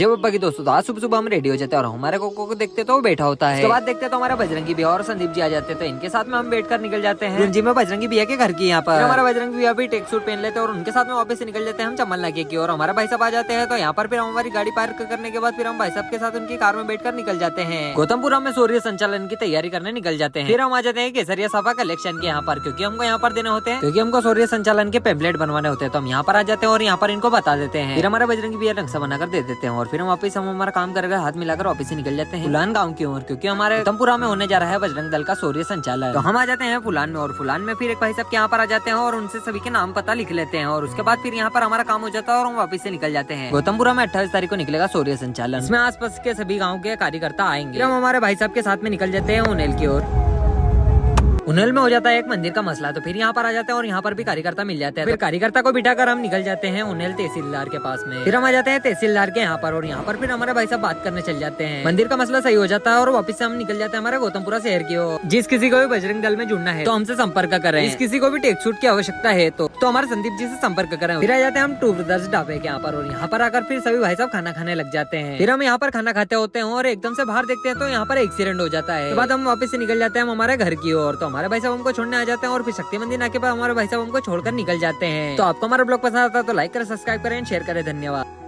जय बप्पा की दोस्तों, तो आज सुबह सुबह हम रेडी हो जाते हैं और हमारे कोको को देखते तो वो बैठा होता है। उसके बाद देखते तो हमारा बजरंगी भैया और संदीप जी आ जाते हैं, तो इनके साथ में हम बैठ कर निकल जाते हैं जी में बजरंगी भैया के घर की। यहाँ पर हमारा बजरंगी भैया भी टेक सूट पहन लेते हैं और उनके साथ में वापस से निकल जाते हैं हम चमन नाके की ओर। हमारा भाई साहब आ जाते हैं, तो यहाँ पर फिर हमारी गाड़ी पार्क करने के बाद फिर हम भाई साहब के साथ उनकी कार में बैठकर निकल जाते हैं। गौतमपुरा में सूर्य संचालन की तैयारी करने निकल जाते हैं। फिर हम आ जाते हैं केसरिया सफा कलेक्शन के यहाँ पर, क्योंकि हमको यहाँ पर देने होते हैं, क्योंकि हमको सूर्य संचालन के पेम्पलेट बनवाने होते हैं। तो हम यहाँ पर आ जाते हैं और यहाँ पर इनको बता देते हैं। फिर हमारा बजरंगी भैया नक्शा बनाकर दे देते हैं और फिर हम वापस हमारा काम करके हाथ मिलाकर वापस से निकल जाते हैं फुलान गांव की ओर, क्योंकि हमारे गौतमपुरा में होने जा रहा है बजरंग दल का सूर्य संचालन। तो हम आ जाते हैं फुलान में और फुलान में फिर एक भाई साहब के यहाँ पर आ जाते हैं और उनसे सभी के नाम पता लिख लेते हैं और उसके बाद फिर यहाँ पर हमारा काम हो जाता है और हम वापस से निकल जाते हैं। गौतमपुरा में 28 तारीख को निकलेगा सूर्य संचालन, इसमें आसपास के सभी गाँव के कार्यकर्ता आएंगे। हम हमारे भाई साहब के साथ में निकल जाते हैं उनेल की ओर। उनेल में हो जाता है एक मंदिर का मसला, तो फिर यहाँ पर आ जाते हैं और यहाँ पर भी कार्यकर्ता मिल जाते हैं। फिर कार्यकर्ता को बिठाकर हम निकल जाते हैं उनेल तहसीलदार के पास में। फिर हम आ जाते हैं तहसीलदार के यहाँ पर और यहाँ पर फिर हमारे भाई साहब बात करने चल जाते हैं। मंदिर का मसला सही हो जाता है और वापस से हम निकल जाते हैं हमारे गौतमपुरा शहर की ओर। जिस किसी को भी बजरंग दल में जुड़ना है तो हमसे संपर्क करें। जिस किसी को भी टेक सूट की आवश्यकता है तो हमारे संदीप जी से संपर्क करें। फिर आ जाते हैं हम टू ब्रदर्स ढाबे के यहाँ पर और यहाँ पर आकर फिर सभी भाई साहब खाना खाने लग जाते हैं। फिर हम यहाँ पर खाना खाते होते हैं और एकदम से बाहर देखते हैं तो यहाँ पर एक्सीडेंट हो जाता है। बाद हम वापस से निकल जाते हैं हमारे घर की ओर। तो हमारे भाई साहब हमको छोड़ने आ जाते हैं और फिर शक्ति मंदिर नाके पर हमारे भाई साहब हमको छोड़कर निकल जाते हैं। तो आपको हमारा ब्लॉग पसंद आता है तो लाइक करें, सब्सक्राइब करें, शेयर करें। धन्यवाद।